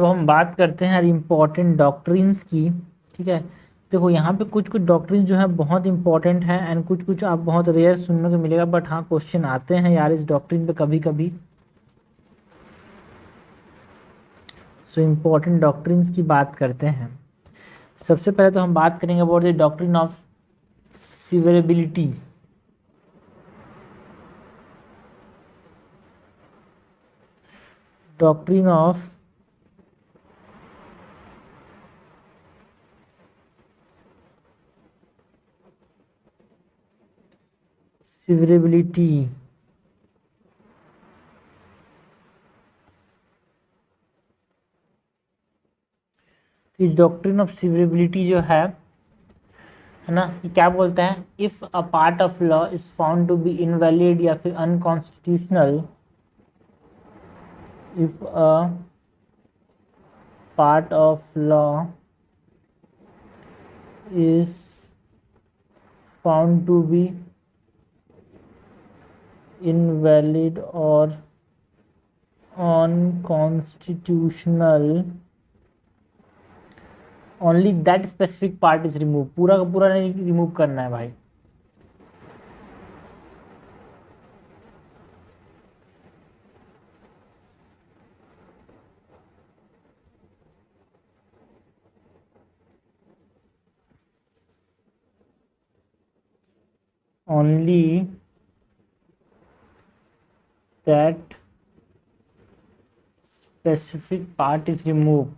तो हम बात करते हैं इम्पोर्टेंट डॉक्ट्रिन्स की। ठीक है, देखो यहाँ पे कुछ कुछ डॉक्ट्रिन जो है बहुत इंपॉर्टेंट है एंड कुछ कुछ आप बहुत रेयर सुनने को मिलेगा, बट हाँ क्वेश्चन आते हैं यार इस डॉक्ट्रिन पे कभी कभी। सो इम्पोर्टेंट डॉक्ट्रिन्स की बात करते हैं। सबसे पहले तो हम बात करेंगे about the doctrine of severability. Doctrine of severability. इस डॉक्ट्रिन ऑफ सिवरेबिलिटी जो है ना, ये क्या बोलते हैं, if a part of law is found to be invalid या फिर unconstitutional, if a part of law is found to be invalid or unconstitutional, only that specific part is removed। पूरा का पूरा नहीं रिमूव करना है भाई। only that specific part is removed।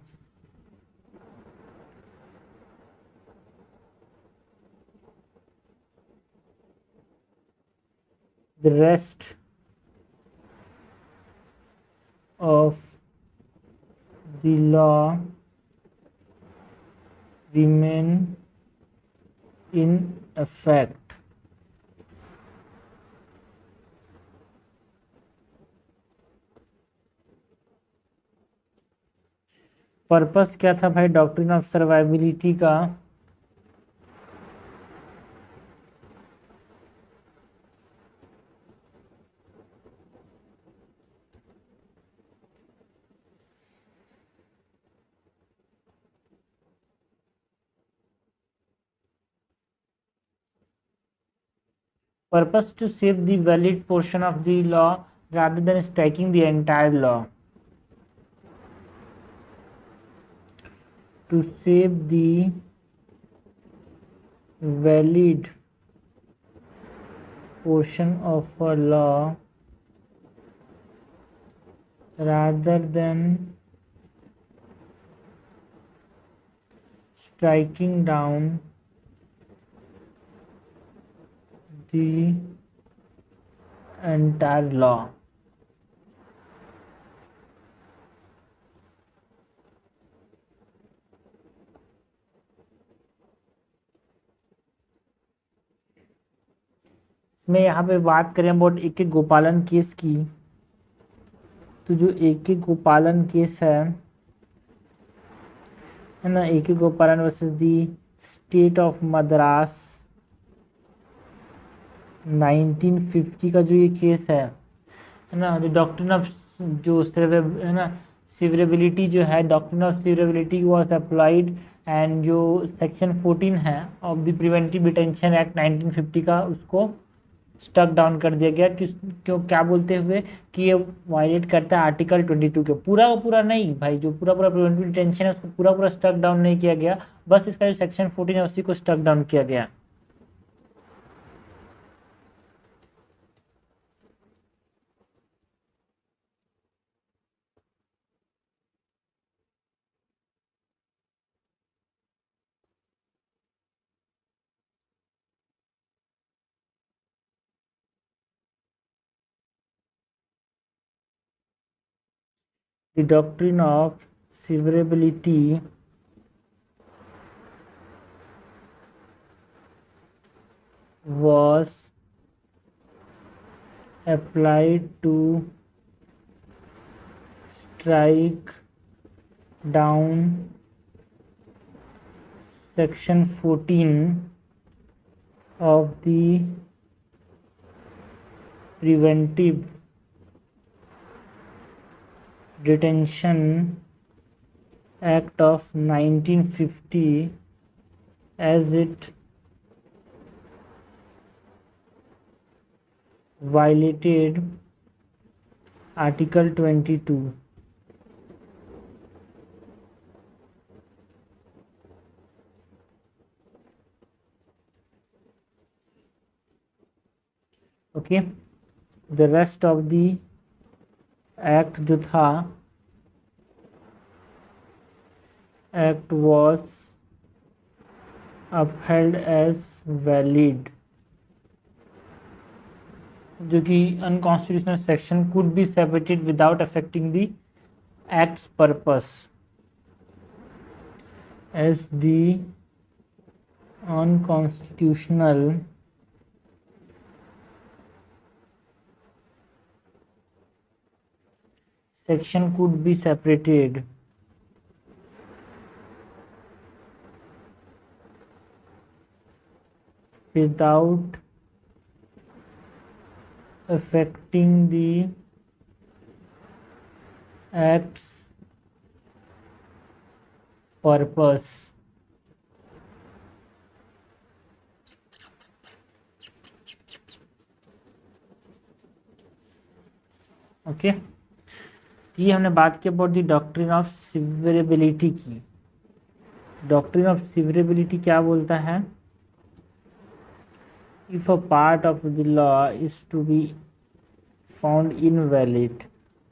the rest of the law remain in effect। Purpose क्या था भाई डॉक्ट्रिन ऑफ सर्वाइबिलिटी का? Purpose to save the valid portion of the law rather than striking the entire law। To save the valid portion of a law rather than striking down the entire law। इसमें यहाँ पे बात करें about एक एक गोपालन case की, तो जो एक एक गोपालन केस है ना, एक एक गोपालन versus the state of Madras 1950 का जो ये केस है ना, जो डॉक्ट्रिन ऑफ जो है ना सिवरेबिलिटी जो है, doctrine of severability was applied and जो सेक्शन 14 है of the preventive detention act 1950 का, उसको स्टक डाउन कर दिया गया। क्यों क्या बोलते हुए कि ये वायलेट करता है आर्टिकल 22 के। पूरा का पूरा नहीं भाई, जो पूरा पूरा प्रिवेंटिव डिटेंशन है उसको पूरा पूरा स्टक डाउन नहीं किया गया, बस इसका जो सेक्शन 14 है उसी को स्टक डाउन किया गया। The doctrine of severability was applied to strike down section 14 of the preventive detention Act of 1950 as it violated Article 22. Okay, the rest of the act जो था, act was upheld as valid, जो कि unconstitutional section could be separated without affecting the act's purpose, as the unconstitutional section could be separated without affecting the act's purpose. Okay, ये हमने बात की about the doctrine of severability की। Doctrine of severability क्या बोलता है? If a part of the law is to be found invalid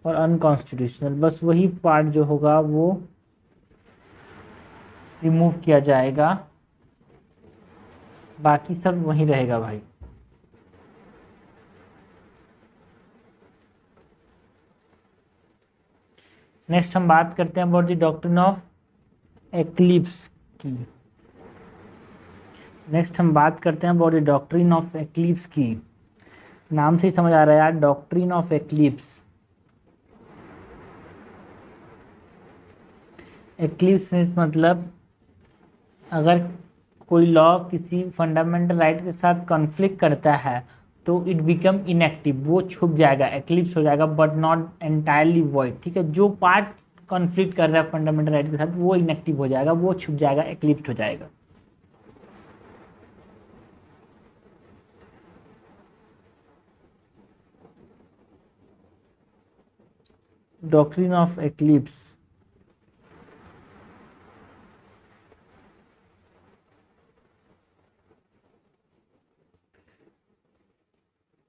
और unconstitutional, बस वही पार्ट जो होगा वो रिमूव किया जाएगा, बाकी सब वहीं रहेगा भाई। नेक्स्ट हम बात करते हैं about the doctrine of eclipse की। नेक्स्ट हम बात करते हैं about the doctrine of eclipse की। नाम से ही समझ आ रहा है यार, doctrine of eclipse. Eclipse means मतलब अगर कोई लॉ किसी फंडामेंटल राइट के साथ कॉन्फ्लिक्ट करता है तो इट बिकम इनएक्टिव, वो छुप जाएगा, एक्लिप्स हो जाएगा, बट नॉट एंटायरली वॉइड। ठीक है, जो पार्ट कॉन्फ्लिक्ट कर रहा है फंडामेंटल राइट के साथ वो इनएक्टिव हो जाएगा, वो छुप जाएगा, एक्लिप्स हो जाएगा। Doctrine of eclipse.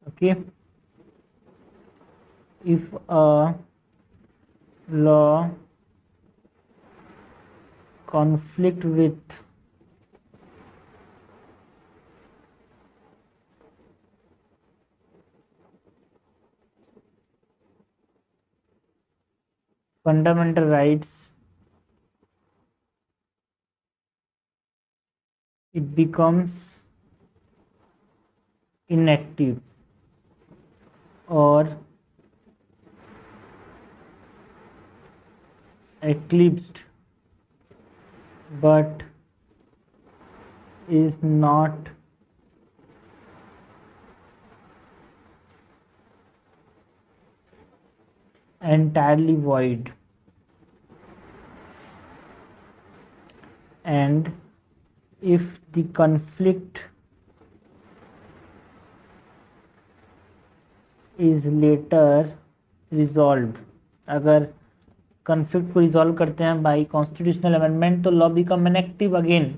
Okay, if a law conflict with fundamental rights, it becomes inactive or eclipsed, but is not entirely void, and if the conflict is later resolved, अगर कॉन्फ्लिक्ट को resolve करते हैं by constitutional amendment तो law become inactive again.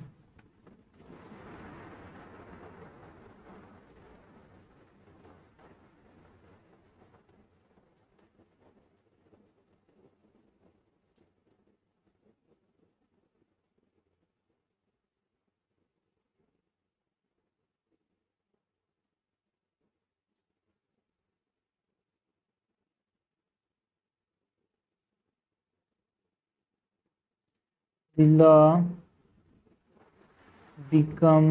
The law become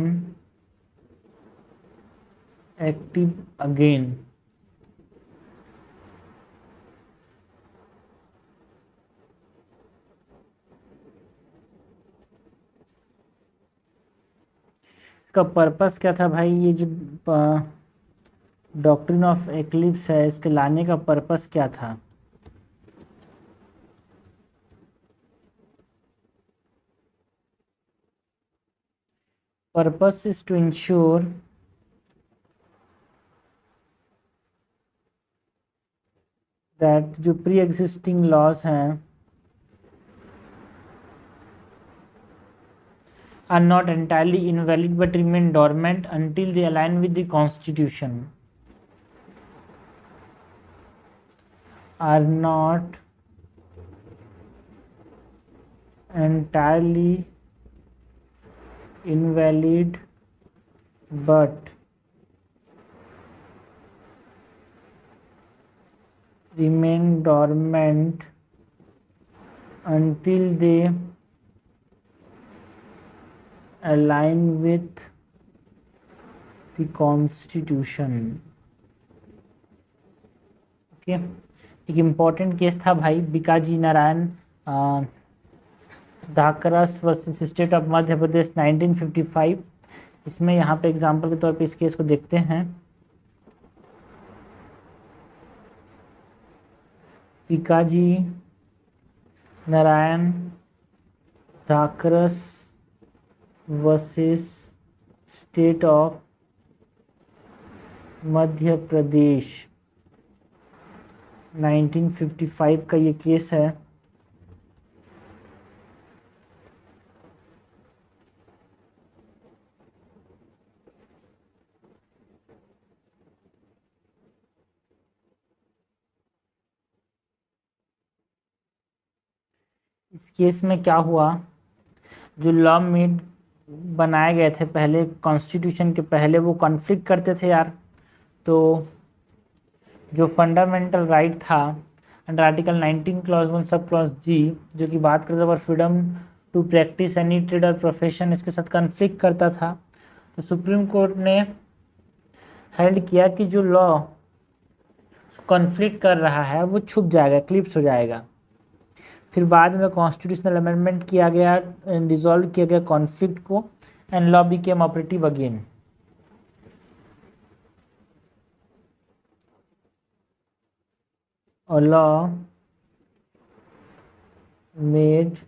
active again इसका purpose क्या था भाई? ये जो डॉक्ट्रिन ऑफ एक्लिप्स है इसके लाने का पर्पस क्या था? purpose is to ensure that जो प्री एग्जिस्टिंग लॉज हैं are not entirely invalid but remain dormant until they align with the constitution. Are not entirely invalid but remain dormant until they align with the constitution. Okay, एक important case था भाई, Bhikaji Narayan Dhakras versus state of Madhya Pradesh 1955। इसमें यहाँ पे example के तौर पे इस केस को देखते हैं। Bhikaji Narayan Dhakras versus state of Madhya Pradesh 1955 का ये केस है। इस केस में क्या हुआ, जो लॉ मेड बनाए गए थे पहले कॉन्स्टिट्यूशन के पहले, वो कॉन्फ्लिक्ट करते थे यार। तो जो फंडामेंटल राइट था under article 19 clause 1 sub clause G, जो कि बात करता था freedom to practice any trade और प्रोफेशन, इसके साथ कॉन्फ्लिक्ट करता था। तो सुप्रीम कोर्ट ने हेल्ड किया कि जो लॉ कॉन्फ्लिक्ट कर रहा है वो छुप जाएगा, क्लिप्स हो जाएगा। फिर बाद में कॉन्स्टिट्यूशनल अमेंडमेंट किया गया, डिसॉल्व किया गया कॉन्फ्लिक्ट को, and law became operative again. A law made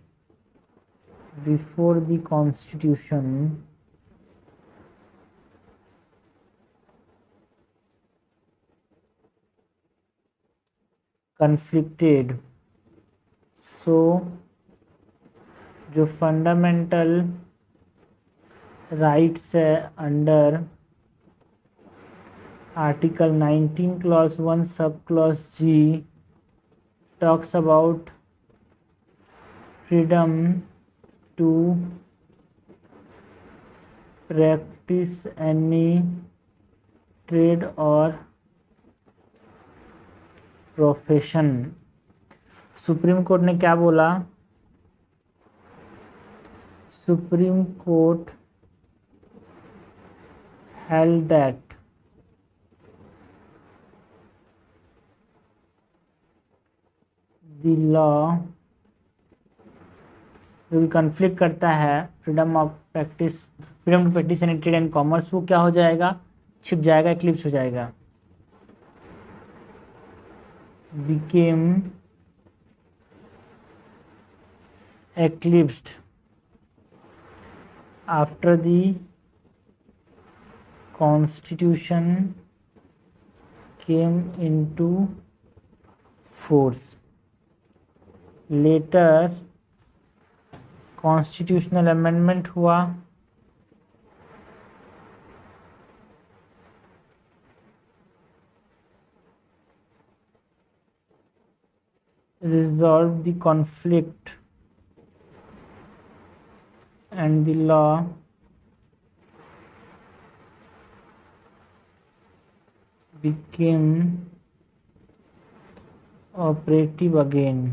before the constitution conflicted, so जो फंडामेंटल राइट्स है under article 19 clause 1 sub clause G talks about freedom to practice any trade or profession। Supreme court ने क्या बोला, supreme court held that the law जो भी conflict करता है freedom of practice, freedom to practice any trade and commerce, वो क्या हो जाएगा, छिप जाएगा, एक्लिप्स हो जाएगा। became eclipsed after the constitution came into force। Later constitutional amendment हुआ, resolved the conflict and the law became operative again।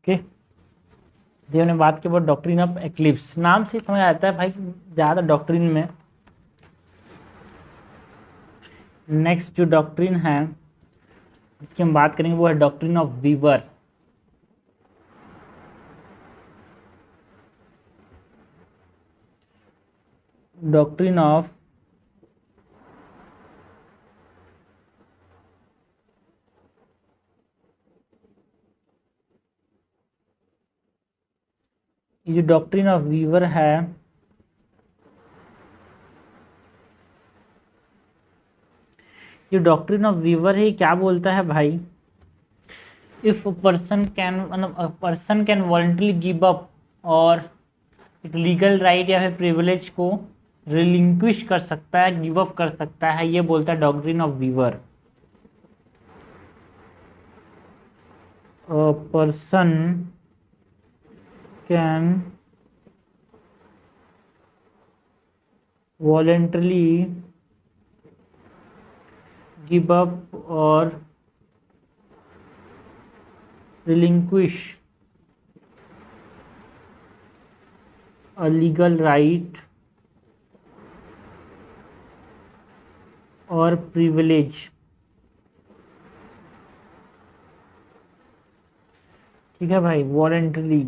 Okay, ये हमने बात की बहुत डॉक्ट्रिन ऑफ एक्लिप्स, नाम से समझ आता है भाई ज़्यादा डॉक्ट्रिन में। नेक्स्ट जो डॉक्ट्रिन है इसकी हम बात करेंगे वो है doctrine of waiver. Doctrine of ये जो डॉक्ट्रिन ऑफ वीवर है, ये डॉक्ट्रिन ऑफ वीवर है, क्या बोलता है भाई? If person can voluntarily give up और एक लीगल राइट या फिर प्रिविलेज को रिलिंक्विश कर सकता है, गिव अप कर सकता है, ये बोलता है doctrine of waiver. A person can voluntarily give up or relinquish a legal right or privilege, ठीक है भाई, वॉलंटरली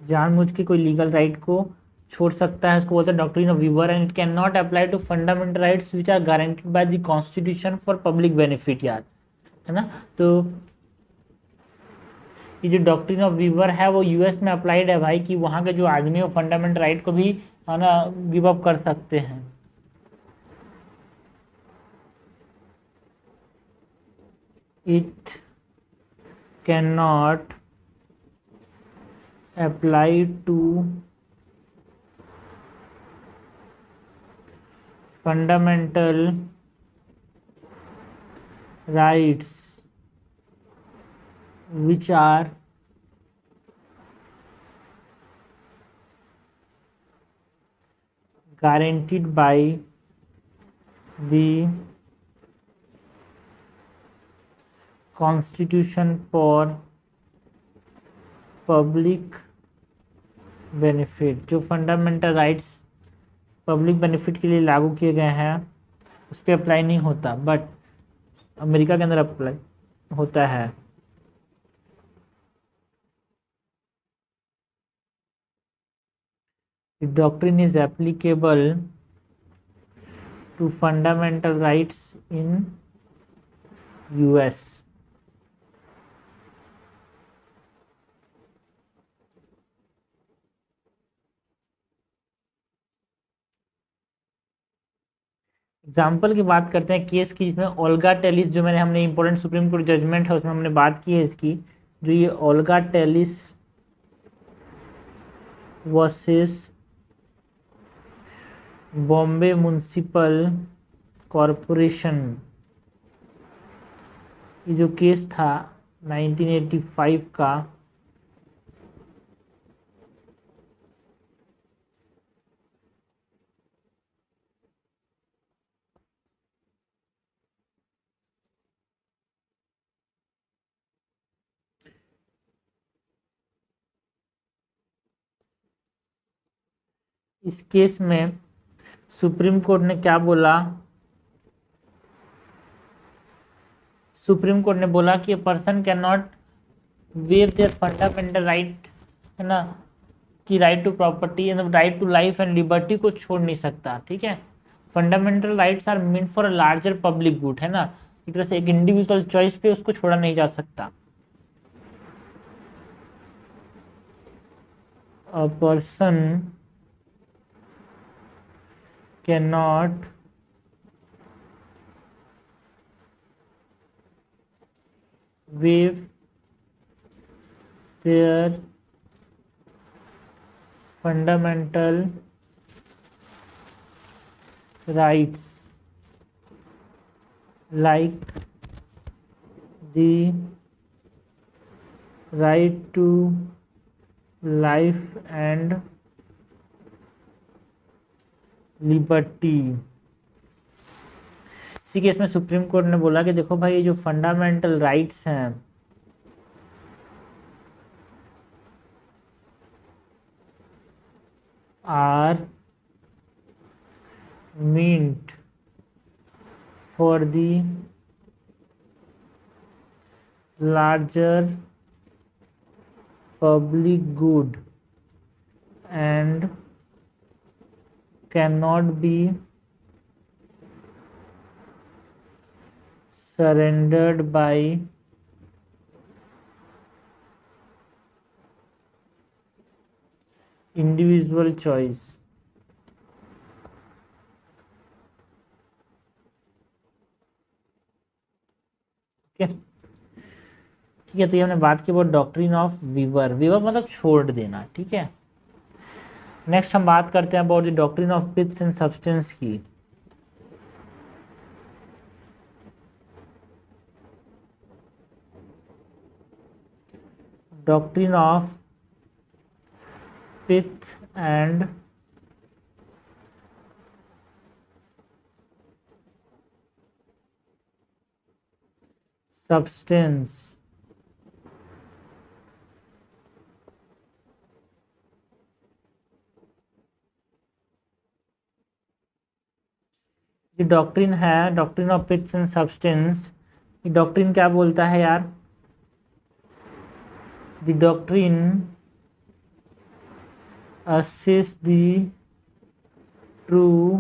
जानबूझ के कोई लीगल राइट को छोड़ सकता है, उसको बोलते हैं doctrine of waiver. And it can not apply to fundamental rights which are guaranteed by the constitution for public benefit, यार, है ना। तो ये जो डॉक्ट्रिन ऑफ वीवर है वो यूएस में अप्लाइड है भाई, कि वहाँ के जो आदमी है वो फंडामेंटल राइट को भी, है ना, गिव अप कर सकते हैं। It can not apply to fundamental rights which are guaranteed by the Constitution for public benefit. जो फंडामेंटल राइट्स पब्लिक बेनिफिट के लिए लागू किए गए हैं उस पर अप्लाई नहीं होता, बट अमेरिका के अंदर अप्लाई होता है। The doctrine is applicable to fundamental rights in US. Example की बात करते हैं केस की, जिसमें ओल्गा टेलिस, जो हमने इंपॉर्टेंट सुप्रीम कोर्ट जजमेंट है उसमें हमने बात की है इसकी, जो ये Olga Tellis versus Bombay municipal corporation, ये जो केस था 1985 का, इस केस में सुप्रीम कोर्ट ने क्या बोला? सुप्रीम कोर्ट ने बोला कि person can not waive their fundamental right, है ना, कि right to property and right to life and liberty को छोड़ नहीं सकता, ठीक है। Fundamental rights are meant for a larger public good, है ना, एक तरह से एक इंडिविजुअल चॉइस पे उसको छोड़ा नहीं जा सकता। A person cannot waive their fundamental rights like the right to life and liberty. इसी केस में सुप्रीम कोर्ट ने बोला कि देखो भाई, ये जो फंडामेंटल राइट्स हैं are meant for the larger public good and cannot be surrendered by individual choice. ठीक है, तो ये हमने बात की about doctrine of waiver. Waiver मतलब छोड़ देना। ठीक है, नेक्स्ट हम बात करते हैं about the doctrine of piths and substance की। Doctrine of pith and substance. ये डॉक्ट्रिन है, doctrine of piths and substance. ये डॉक्ट्रिन क्या बोलता है यार? The doctrine assess the true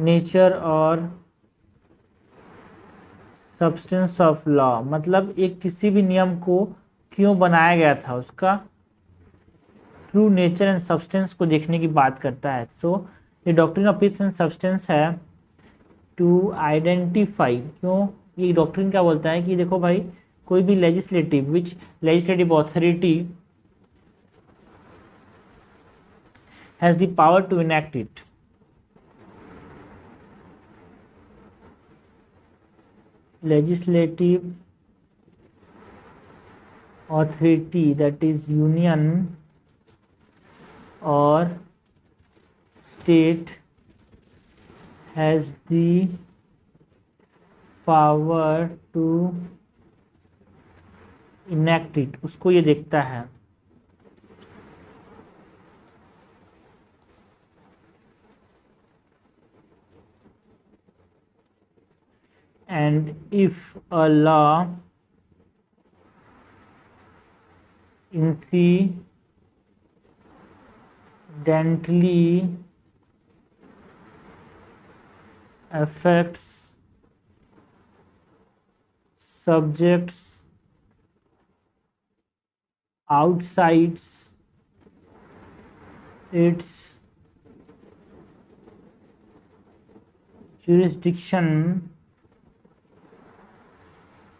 nature और substance of law। मतलब एक किसी भी नियम को क्यों बनाया गया था, उसका ट्रू नेचर एंड सब्सटेंस को देखने की बात करता है। सो ये doctrine of piths and substance है टू आइडेंटिफाई। क्यों ये डॉक्ट्रिन क्या बोलता है कि देखो भाई, कोई भी legislative authority has the power to enact it। legislative authority, that is union or state, has the power to enact it। उसको ये देखता है। And if a law incidentally affects subjects outside its jurisdiction,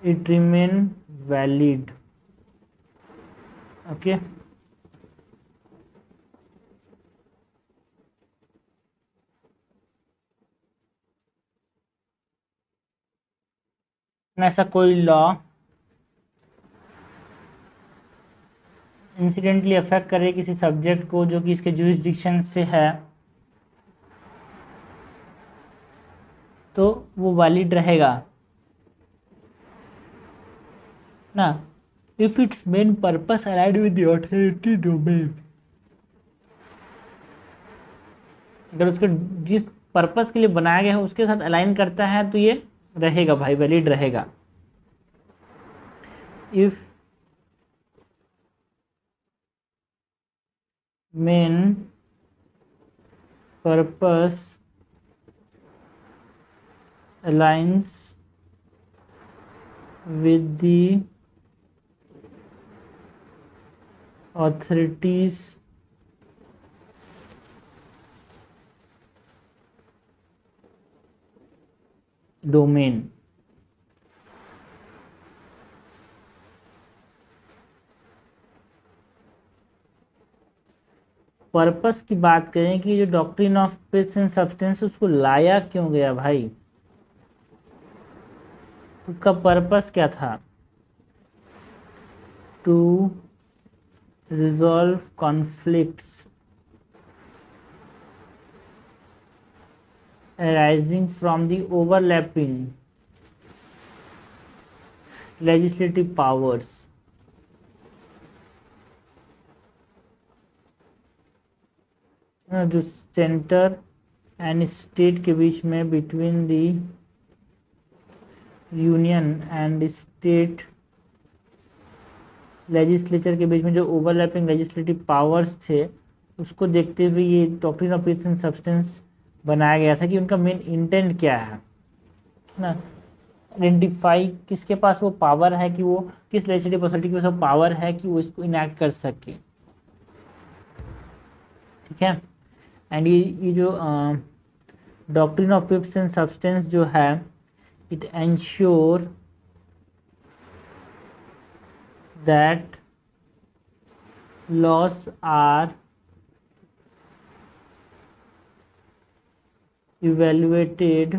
it remain valid। Okay, ऐसा कोई law incidentally affect करे किसी subject को जो कि इसके जुरिस्डिक्शन से है, तो वो वैलिड रहेगा ना, if it's main purpose allied with the authority domain. अगर उसके जिस पर्पस के लिए बनाया गया है उसके साथ अलाइन करता है तो ये रहेगा भाई, वैलिड रहेगा। If main purpose aligns with the authorities domain। Purpose की बात करें कि जो doctrine of piths and substance उसको लाया क्यों गया भाई, उसका पर्पस क्या था? To resolve conflicts arising from the overlapping legislative powers। जो सेंटर एंड स्टेट के बीच में, between the union and state legislature के बीच में जो ओवरलैपिंग लेजिस्लेटिव पावर्स थे उसको देखते हुए ये doctrine of peace and substance बनाया गया था कि उनका मेन इंटेंट क्या है ना। आइडेंटिफाई किसके पास वो पावर है कि वो किस लेजिस्लेटिव अथॉरिटी के पास वो पावर है कि वो इसको इनैक्ट कर सके, ठीक है। एंड ये जो doctrine of pith and substance जो है it ensure that laws are evaluated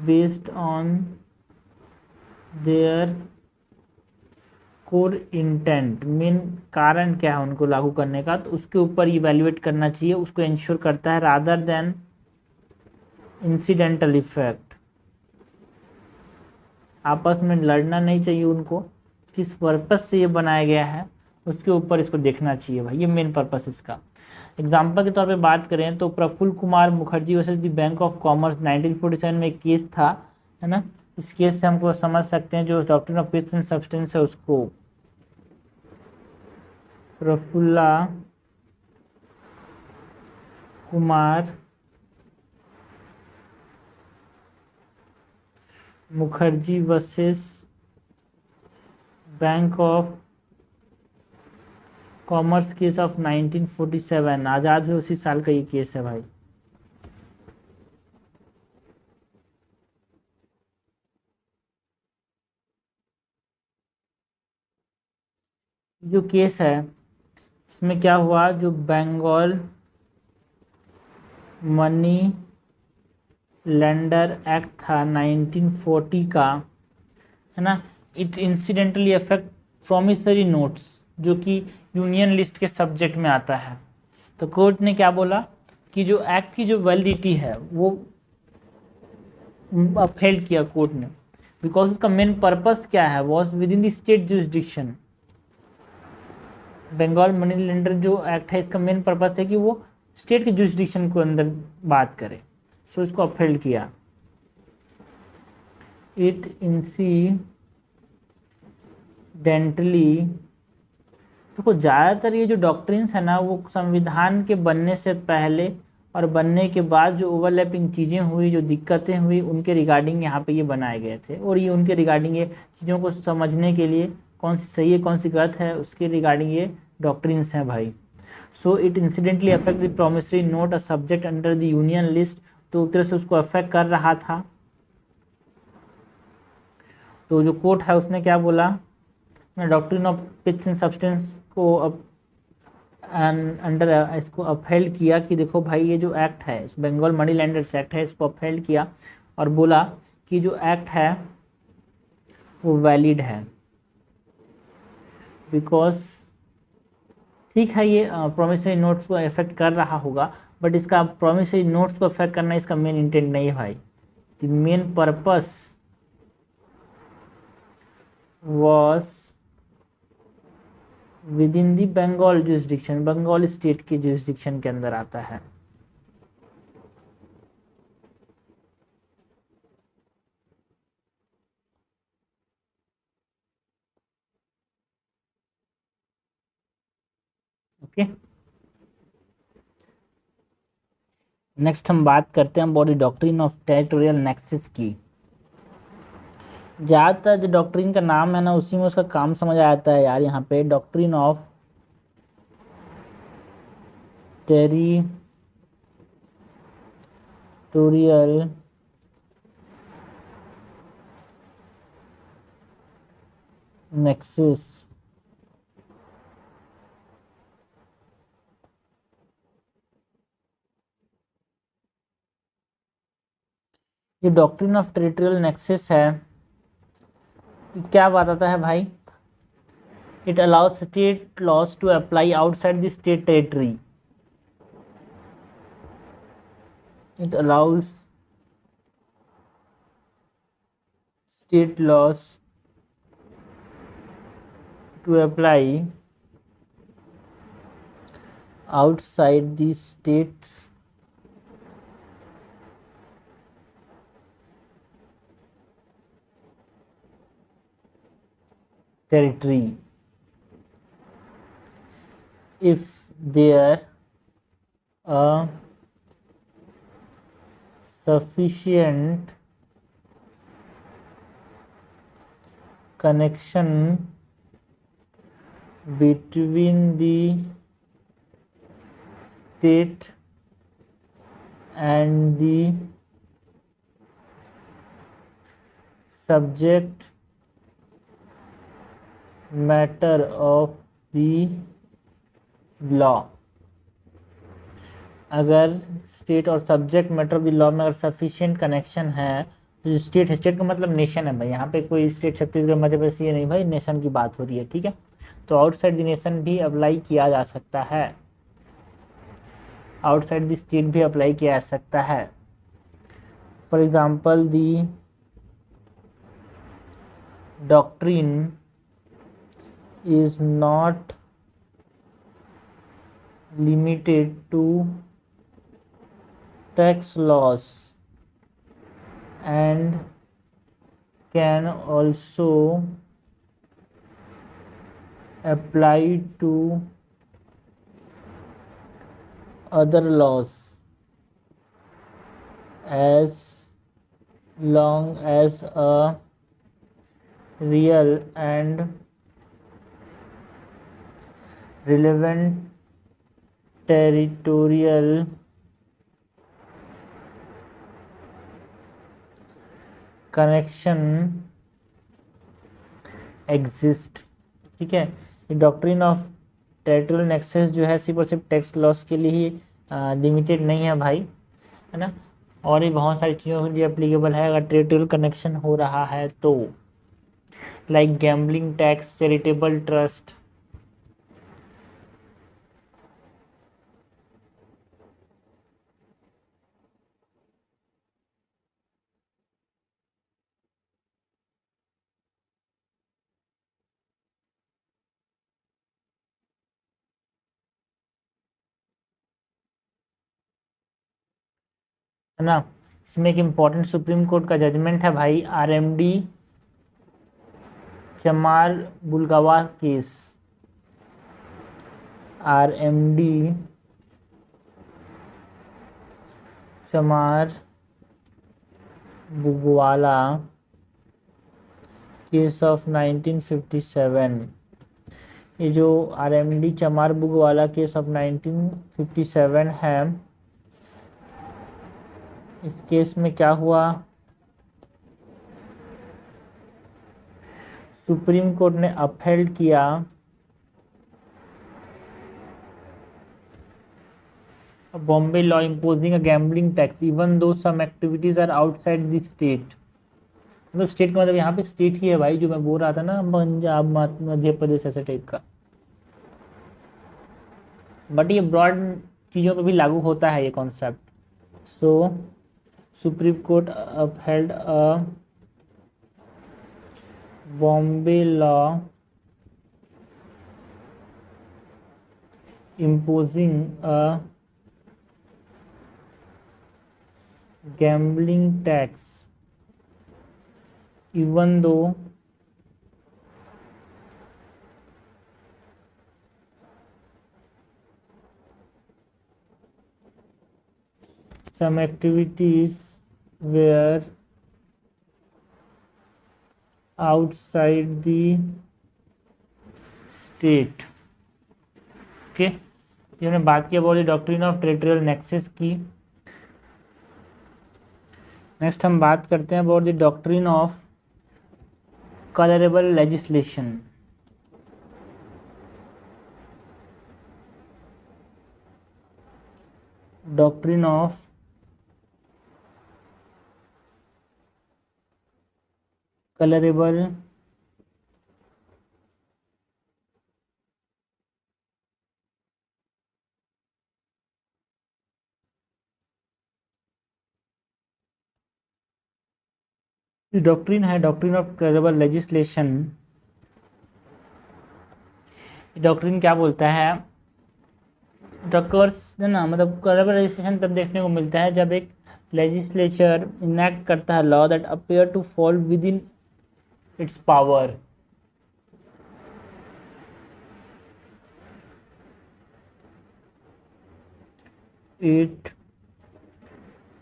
based on their core intent। Main कारण क्या है उनको लागू करने का, तो उसके ऊपर इवेल्युएट करना चाहिए, उसको इंश्योर करता है रादर देन इंसिडेंटल इफेक्ट। आपस में लड़ना नहीं चाहिए उनको, किस पर्पस से ये बनाया गया है उसके ऊपर इसको देखना चाहिए भाई, ये मेन पर्पस इसका। एग्जाम्पल के तौर पे बात करें तो Prafulla Kumar Mukherjee versus the Bank of Commerce 1947 में एक केस था, है ना। इस केस से हमको समझ सकते हैं जो doctrine of peace and substance है उसको Prafulla Kumar Mukherjee versus bank of commerce case of 1947, आज़ाद है उसी साल का ये केस है भाई। जो केस है इसमें क्या हुआ, जो बंगाल मनी लेंडर एक्ट था 1940 का, है ना, it incidentally affect promissory notes जो कि यूनियन लिस्ट के सब्जेक्ट में आता है। तो कोर्ट ने क्या बोला कि जो एक्ट की जो वैलिडिटी है वो अपहेल्ड किया कोर्ट ने, बिकॉज उसका मेन पर्पस क्या है, was within the state jurisdiction. Bengal money lender जो एक्ट है इसका मेन पर्पस है कि वो स्टेट के जुरिसडिक्शन को अंदर बात करे, सो इसको अपहेल्ड किया। इट इंसिडेंटली, देखो ज़्यादातर ये जो डॉक्ट्रिन्स है ना वो संविधान के बनने से पहले और बनने के बाद जो ओवरलैपिंग चीज़ें हुई, जो दिक्कतें हुई, उनके रिगार्डिंग यहाँ पे ये बनाए गए थे, और ये उनके रिगार्डिंग ये चीज़ों को समझने के लिए कौन सी सही है कौन सी गलत है उसके रिगार्डिंग ये डॉक्ट्रिन्स हैं भाई। So it incidentally affect the promissory note a subject under the union list, तो एक तरह से उसको अफेक्ट कर रहा था। तो जो कोर्ट है उसने क्या बोला, doctrine of piths and substance को अंडर इसको अपहेल्ड किया कि देखो भाई ये जो एक्ट है इस बंगाल मनी लैंडर्स एक्ट है इसको अपहेल्ड किया और बोला कि जो एक्ट है वो वैलिड है, बिकॉज ठीक है ये प्रोमिसरी नोट्स को अफेक्ट कर रहा होगा, बट इसका प्रोमिसरी नोट्स को अफेक्ट करना इसका मेन इंटेंट नहीं है भाई। The main purpose was within the Bengal jurisdiction, Bengal state के जुरिसडिक्शन के अंदर आता है। ओके, नेक्स्ट हम बात करते हैं about the doctrine of territorial nexus की। ज़्यादातर जो डॉक्ट्रिन का नाम है ना उसी में उसका काम समझ आ जाता है यार। यहाँ पे डॉक्ट्रिन ऑफ टेरिटोरियल नेक्सस, ये डॉक्ट्रिन ऑफ टेरिटोरियल नेक्सस है, क्या बताता है भाई, it allows state laws to apply outside the state territory. It allows state laws to apply outside the states territory if there a sufficient connection between the state and the subject matter of the law। अगर state और subject matter of the law में अगर sufficient connection है, तो जो state है, state का मतलब नेशन है भाई, यहाँ पे कोई स्टेट छत्तीसगढ़ मध्य प्रदेश ये नहीं भाई, नेशन की बात हो रही है, ठीक है। तो आउटसाइड द नेशन भी अप्लाई किया जा सकता है, आउटसाइड द स्टेट भी अप्लाई किया जा सकता है। For example the doctrine is not limited to tax laws and can also apply to other laws as long as a real and relevant territorial connection exist। ठीक है, ये doctrine of territorial nexus जो है सिर्फ और सिर्फ tax loss के लिए ही लिमिटेड नहीं है भाई, है ना, और ये बहुत सारी चीज़ों के लिए एप्लीकेबल है अगर टेरिटोरियल कनेक्शन हो रहा है तो, like gambling tax, charitable trust. है ना, इसमें एक इम्पॉर्टेंट सुप्रीम कोर्ट का जजमेंट है भाई, आरएमडी चमार बुलगावा केस, आरएमडी चमार बुगवाला केस ऑफ 1957। ये जो आरएमडी चमार बुगवाला केस ऑफ 1957 है, इस केस में क्या हुआ, सुप्रीम कोर्ट ने अपहेल्ड किया Bombay law imposing a gambling tax even though some activities are outside the state. मतलब स्टेट का मतलब यहाँ पे स्टेट ही है भाई, जो मैं बोल रहा था ना, पंजाब मध्य प्रदेश ऐसे टाइप का, बट ये ब्रॉड चीज़ों पे भी लागू होता है ये concept. So supreme court upheld a Bombay law imposing a gambling tax even though some activities were outside the state। Okay, ये हमने बात की about the doctrine of territorial nexus की। नेक्स्ट हम बात करते हैं about the doctrine of colourable legislation. Doctrine of colourable doctrine है, doctrine of colourable legislation. Doctrine क्या बोलता है, डॉक्टर्स है ना, मतलब कलरेबल लेजिस्लेशन तब देखने को मिलता है जब एक लेजिस्लेचर इनैक्ट करता है law that appear to fall within its power. it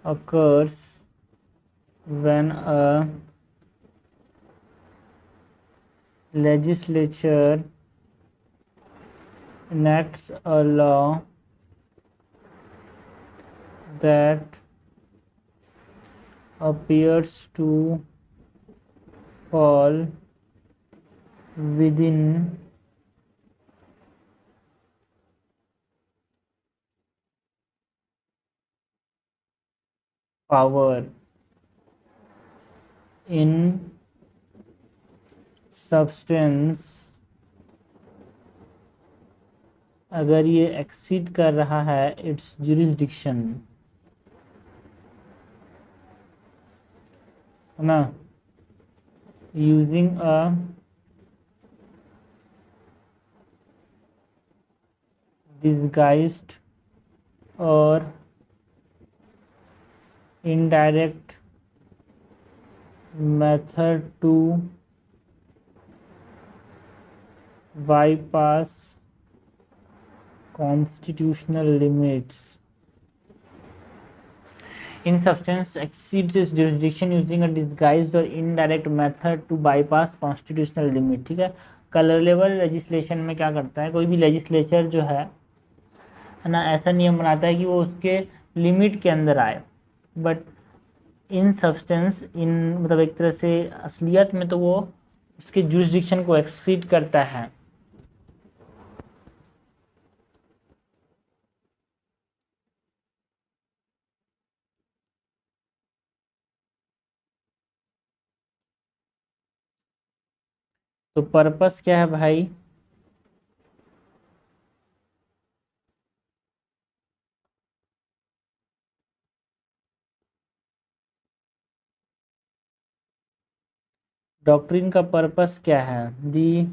occurs when a legislature enacts a law that appears to fall within power in substance, अगर ये एक्सीड कर रहा है इट्स जुरिसडिक्शन, है ना, using a disguised or indirect method to bypass constitutional limits. In substance exceeds its jurisdiction using a disguised or indirect method to bypass constitutional limit. ठीक है, colour level legislation में क्या करता है, कोई भी लेजिस्लेचर जो है ना, ऐसा नियम बनाता है कि वो उसके लिमिट के अंदर आए, बट इन सब्सटेंस, इन मतलब एक तरह से असलियत में तो वो उसके जुरिसडिक्शन को एक्सीड करता है। तो पर्पस क्या है भाई, डॉक्ट्रिन का पर्पस क्या है, the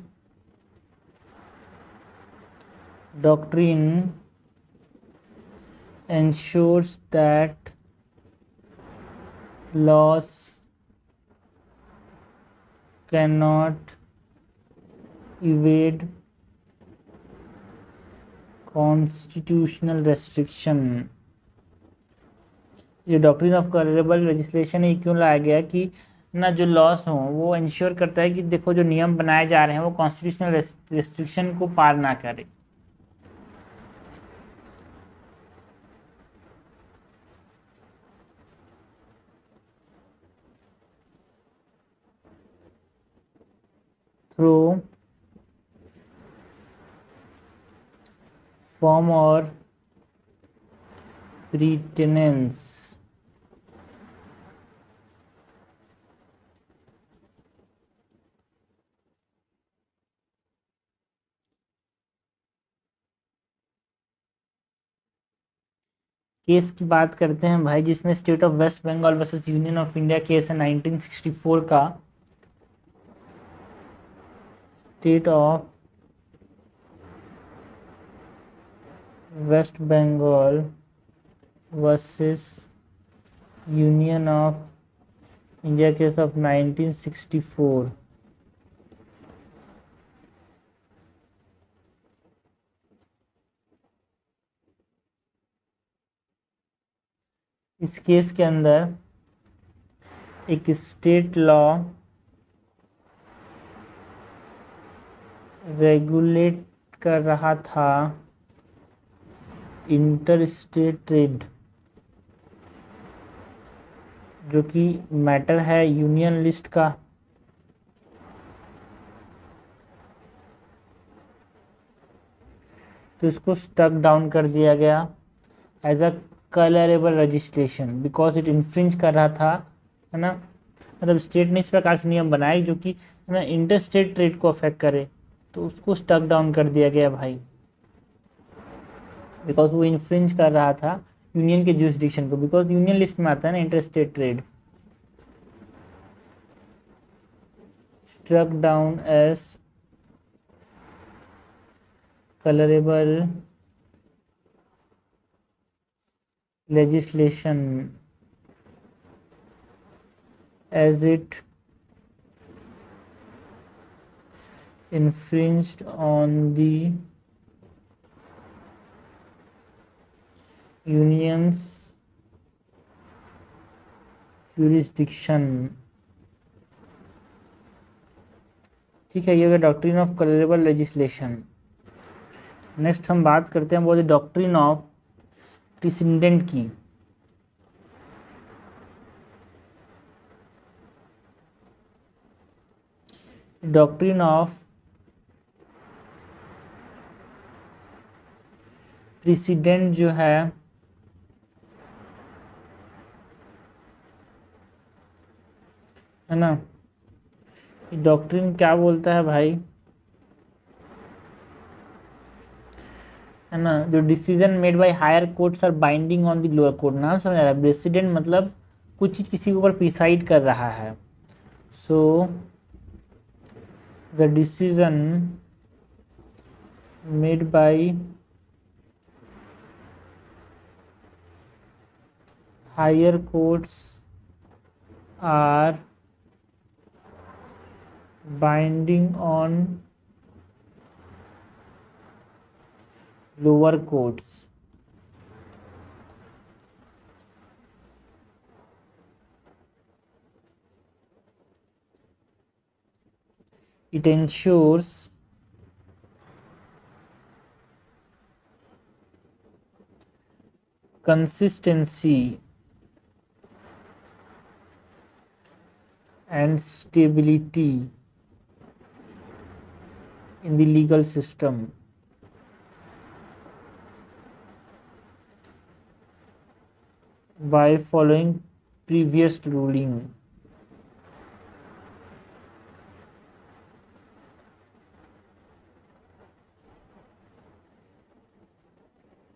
doctrine ensures that laws cannot evade constitutional restriction। ये डॉक्ट्रिन ऑफ कलरेबल लेजिस्लेशन ही क्यों लाया गया कि ना जो लॉस हों वो इंश्योर करता है कि देखो जो नियम बनाए जा रहे हैं वो कॉन्स्टिट्यूशनल रेस्ट्रिक्शन को पार ना करे। थ्रू फॉर्म और प्रीटेनेंस। केस की बात करते हैं भाई, जिसमें state of waste Bengal versus union of India case है 1964 का। State of waste Bengal versus union of India case of 1964। इस केस के अंदर एक स्टेट लॉ रेगुलेट कर रहा था इंटर स्टेट ट्रेड, जो कि मैटर है यूनियन लिस्ट का। तो इसको स्टक डाउन कर दिया गया as a colourable registration because it infringe कर रहा था, है ना, मतलब स्टेट ने इस प्रकार से नियम बनाए जो कि है ना इंटर स्टेट ट्रेड को अफेक्ट करे, तो उसको स्टक डाउन कर दिया गया भाई, बिकॉज वो इन्फ्रिंज कर रहा था यूनियन के जुरिसडिक्शन को, बिकॉज यूनियन लिस्ट में आता है ना inter state trade. Struck down as colourable legislation as it infringed on the union's jurisdiction। ठीक है, ये हो गया doctrine of colourable legislation. Next हम बात करते हैं बोले डॉक्ट्रिन ऑफ प्रेसिडेंट की। डॉक्ट्रिन ऑफ प्रेसिडेंट जो है ना, डॉक्ट्रिन क्या बोलता है भाई, है ना, जो decision made by higher courts are binding on the lower court. नाम समझ आ रहा है, प्रेसिडेंट मतलब कुछ चीज किसी के ऊपर प्रिसाइड कर रहा है। So the decision made by higher courts are binding on lower courts. It ensures consistency and stability in the legal system by following previous ruling.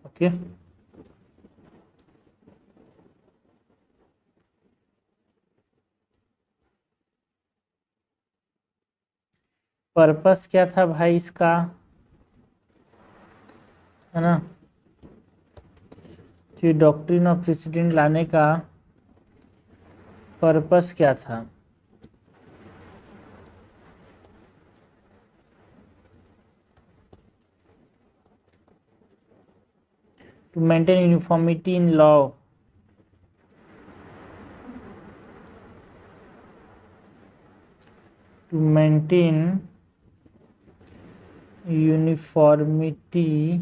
Okay. Purpose क्या था भाई इसका, है ना, जो डॉक्ट्रिन ऑफ प्रेसिडेंट लाने का पर्पस क्या था। To maintain uniformity in law, to maintain uniformity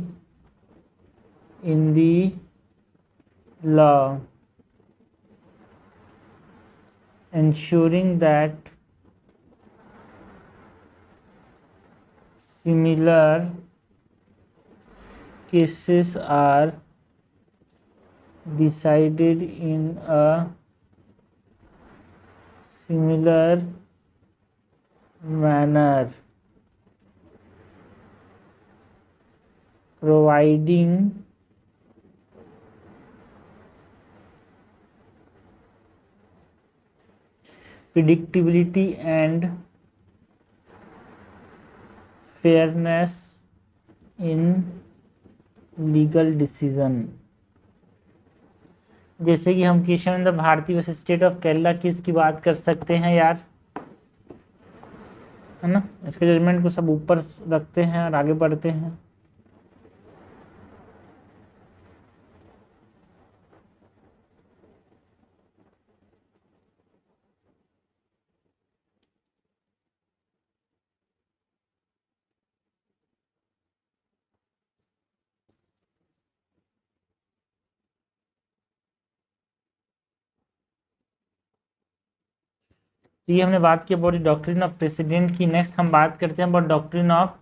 in the law, ensuring that similar cases are decided in a similar manner, providing predictability and fairness in legal decision। जैसे कि हम Kesavananda Bharati versus state of Kerala case की बात कर सकते हैं यार, है ना, इसके जजमेंट को सब ऊपर रखते हैं और आगे बढ़ते हैं। तो ये हमने बात की अबाउट डॉक्ट्रिन ऑफ प्रेसिडेंट की। नेक्स्ट हम बात करते हैं अबाउट डॉक्ट्रिन ऑफ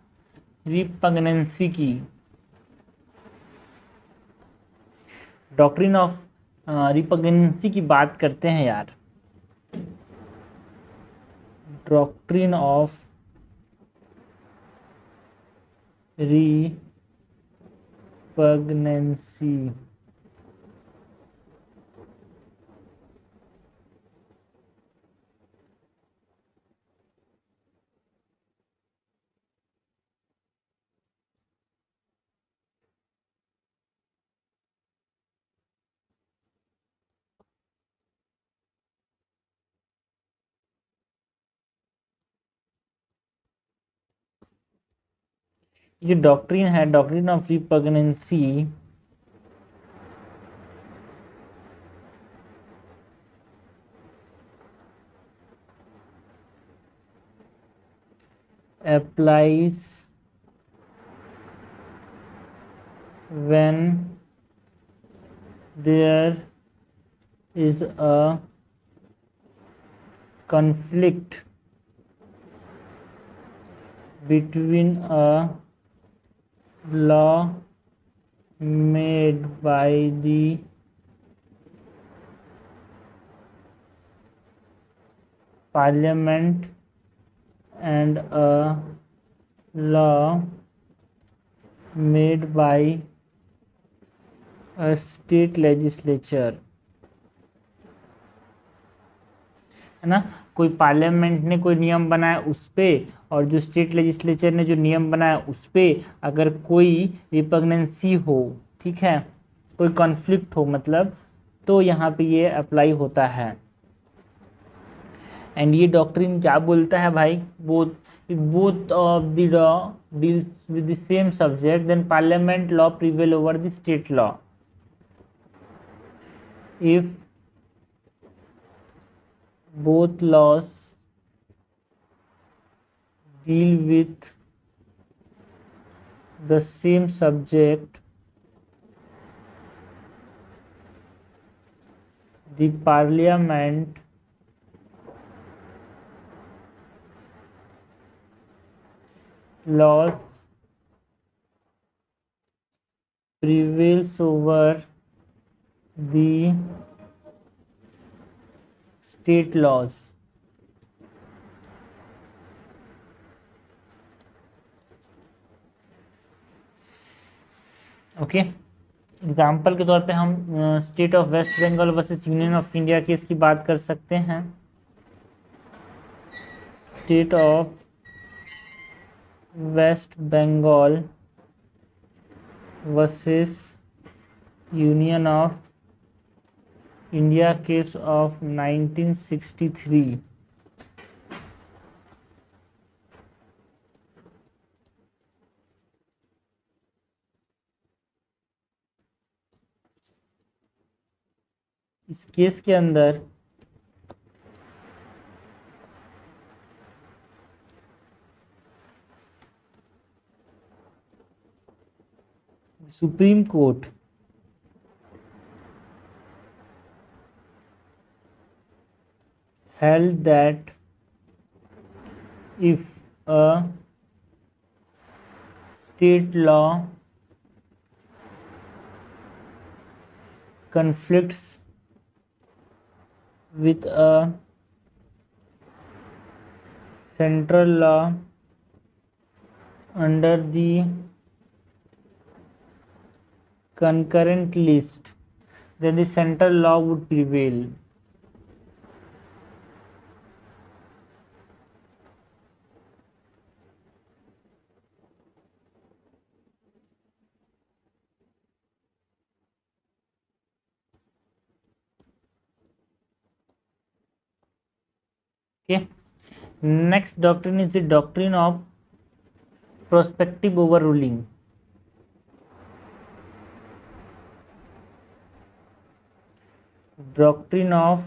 रिपग्नेंसी की। डॉक्ट्रिन ऑफ रिपग्नेंसी की बात करते हैं यार। डॉक्ट्रिन ऑफ रिपग्नेंसी, जो डॉक्ट्रिन है, doctrine of repugnancy, applies when there is a conflict between a law made by the parliament and a law made by a state legislature, है ना। कोई पार्लियामेंट ने कोई नियम बनाया उस पे, और जो स्टेट लेजिस्लेचर ने जो नियम बनाया उस पे अगर कोई रिपग्नेंसी हो, ठीक है, कोई कॉन्फ्लिक्ट हो मतलब, तो यहाँ पे ये अप्लाई होता है। एंड ये डॉक्ट्रिन क्या बोलता है भाई, both of the law deals with the same subject, then parliament law prevail over the state law. If both laws deal with the same subject, the parliament laws prevails over the state laws. Okay, example के तौर पे हम state of waste Bengal versus union of India case की बात कर सकते हैं। State of waste Bengal versus union of India case of 1963। इस केस के अंदर supreme court held that if a state law conflicts with a central law under the concurrent list, then the central law would prevail. Okay, next doctrine is the doctrine of prospective overruling. Doctrine of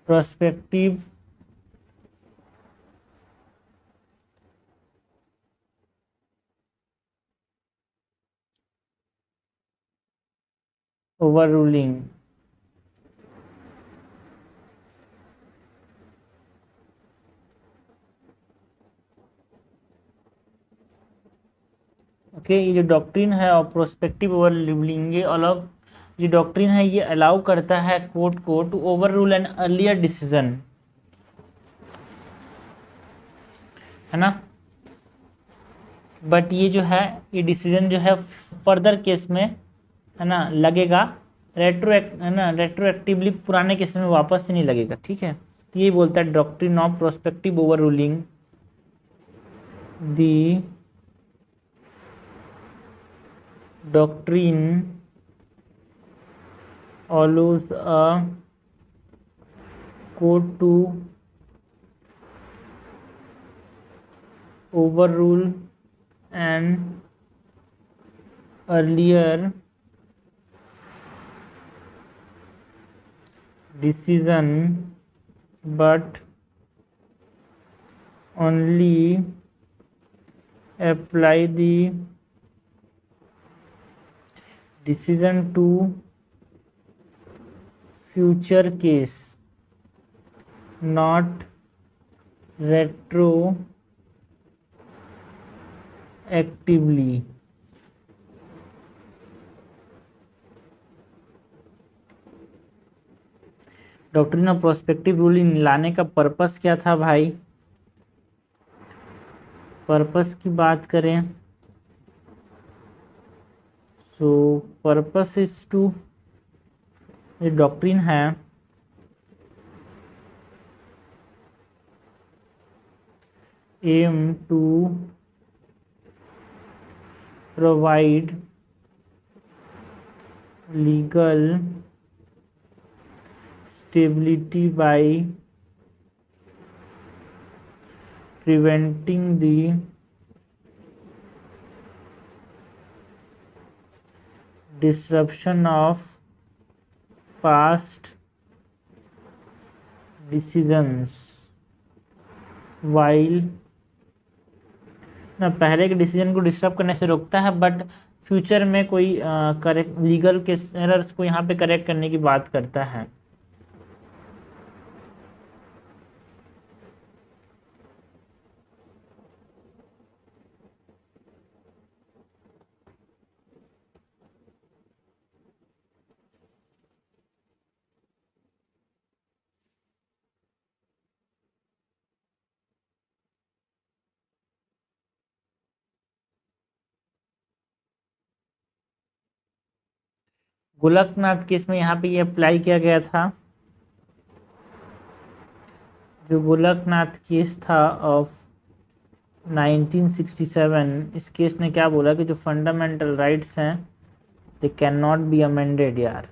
prospective overruling. Okay, ये जो doctrine है और prospective ओवररूलिंग, ये अलग जो doctrine है ये allow करता है कोर्ट को to overrule an earlier decision, है ना। बट ये जो है ये डिसीजन जो है फर्दर केस में, है ना, लगेगा रेट्रोएक्टिवली पुराने केस में वापस से नहीं लगेगा, ठीक है। तो ये बोलता है doctrine of prospective ओवररूलिंग, the doctrine allows a court to overrule an earlier decision but only apply the decision to future case, not retroactively. Doctrine of prospective ruling लाने का पर्पस क्या था भाई? पर्पस की बात करें सो पर्पस इज टू, ये doctrine है aim to provide legal stability by preventing the disruption of past decisions while ना पहले के डिसीजन को डिस्टर्ब करने से रोकता है, बट फ्यूचर में कोई करेक्ट लीगल के एरर्स को यहाँ पे करेक्ट करने की बात करता है। गोलकनाथ केस में यहाँ पे ये अप्लाई किया गया था। जो गोलकनाथ केस था ऑफ 1967, इस केस ने क्या बोला कि जो फंडामेंटल राइट्स हैं they can not be amended यार।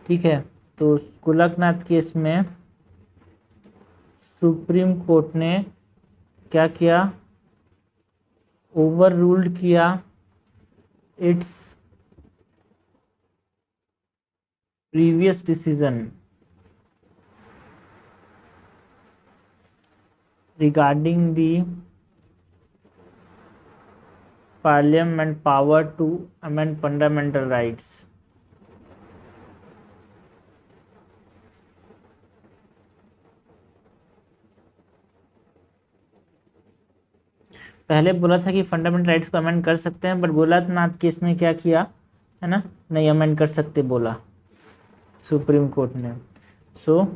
ठीक है, तो गोलकनाथ केस में सुप्रीम कोर्ट ने क्या किया? ओवर रूल्ड किया its previous decision regarding the parliament power to amend fundamental rights। पहले बोला था कि फंडामेंटल राइट्स को अमेंड कर सकते हैं, बट गोलकनाथ केस में क्या किया है ना, नहीं अमेंड कर सकते बोला सुप्रीम कोर्ट ने। So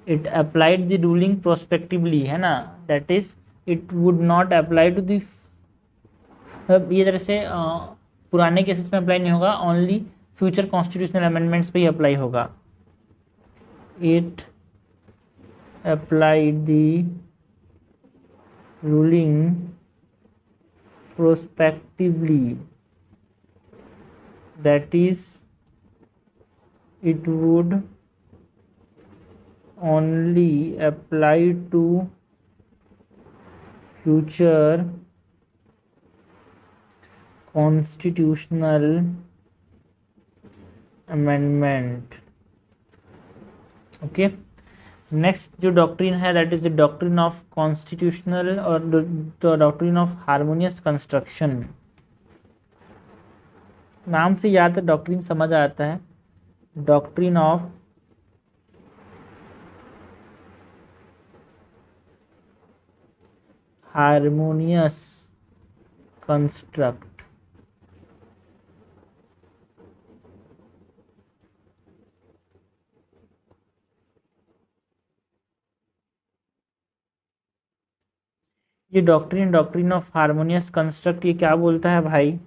it applied the ruling prospectively, है ना, that is it would not apply to the, ये तरह से पुराने केसेस में अप्लाई नहीं होगा, ओनली फ्यूचर कॉन्स्टिट्यूशनल अमेंडमेंट्स पे ही अप्लाई होगा। It applied the ruling prospectively, that is it would only apply to future constitutional amendment। Okay, next जो डॉक्ट्रिन है that is the doctrine of constitutional और the doctrine of harmonious construction. नाम से याद है, डॉक्ट्रिन समझ आता है, डॉक्ट्रिन ऑफ हार्मोनियस कंस्ट्रक्ट। ये डॉक्ट्रिन ऑफ हार्मोनियस कंस्ट्रक्ट ये क्या बोलता है भाई?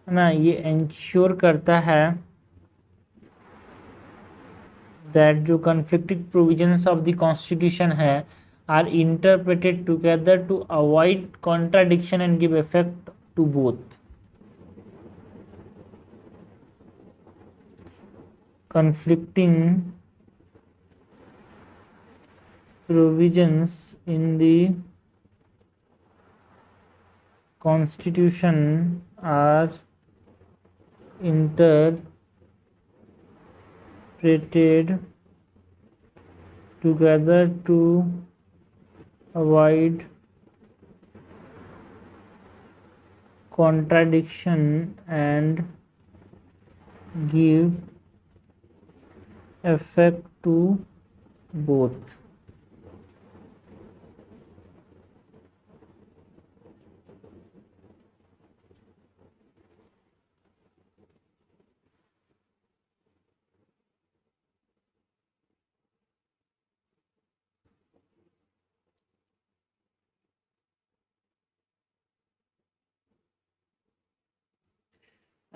ना ये इंश्योर करता है दैट जो conflicting provisions of the constitution है are interpreted together to avoid contradiction and give effect to both. conflicting provisions in the constitution are interpreted together to avoid contradiction and give effect to both.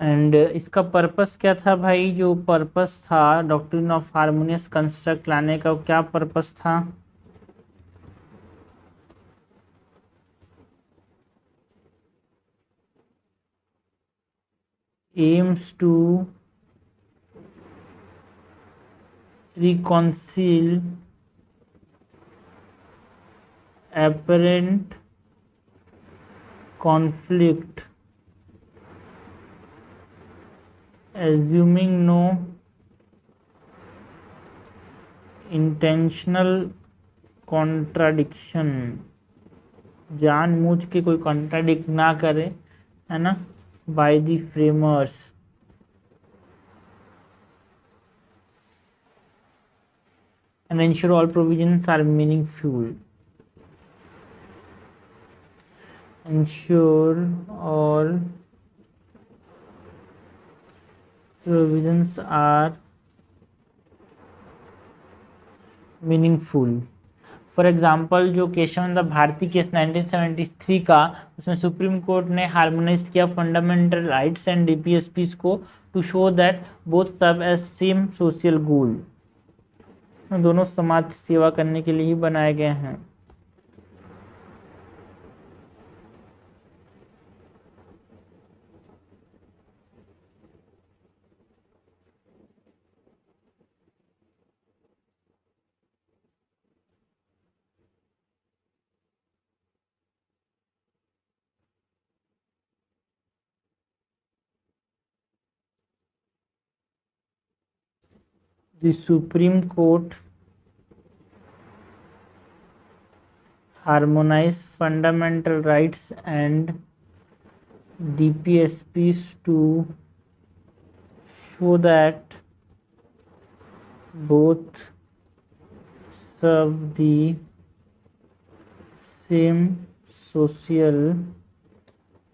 And इसका purpose क्या था भाई? जो purpose था doctrine of harmonious construct लाने का, क्या purpose था? Aims to reconcile apparent conflict, assuming no intentional contradiction, जानबूझ के कोई कॉन्ट्राडिक्ट ना करे, है ना, by the framers, and ensure all provisions are meaningful. Ensure all provisions are meaningful. For example जो केशवानंद भारती केस 1973 का, उसमें सुप्रीम कोर्ट ने हार्मोनाइज किया फंडामेंटल राइट्स एंड डीपीएसपीस को to show that both serve as same social goal. दोनों समाज सेवा करने के लिए ही बनाए गए हैं. The Supreme Court harmonized fundamental rights and DPSPs to show that both serve the same social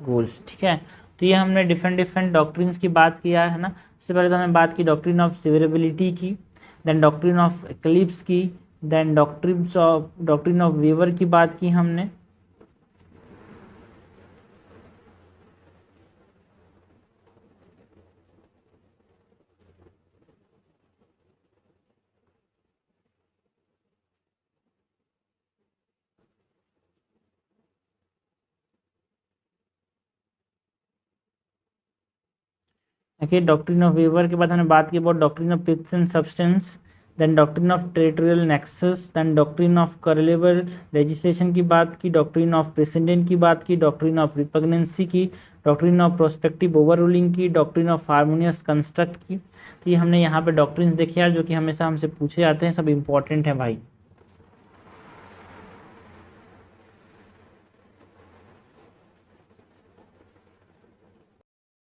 goals. ठीक है, तो ये हमने डिफरेंट डॉक्ट्रिन्स की बात किया है ना. इससे पहले तो हमने बात की डॉक्ट्रिन ऑफ सेवरेबिलिटी की, देन डॉक्ट्रिन ऑफ एक्लिप्स की, देन डॉक्ट्रिन ऑफ वेवर की बात की हमने. ओके, डॉक्ट्रिन ऑफ वेवर के बाद हमने बात की about doctrine of piths and substance, then doctrine of territorial nexus, then doctrine of colourable legislation की बात की, डॉक्ट्रिन ऑफ प्रेसिडेंट की बात की, डॉक्ट्रिन ऑफ रिपग्नेंसी की, doctrine of prospective over ruling की, डॉक्ट्रिन ऑफ हार्मोनियस कंस्ट्रक्ट की. तो ये हमने यहाँ पे डॉक्ट्रिन देखे यार, जो कि हमेशा हमसे पूछे जाते हैं, सब इंपॉर्टेंट है भाई.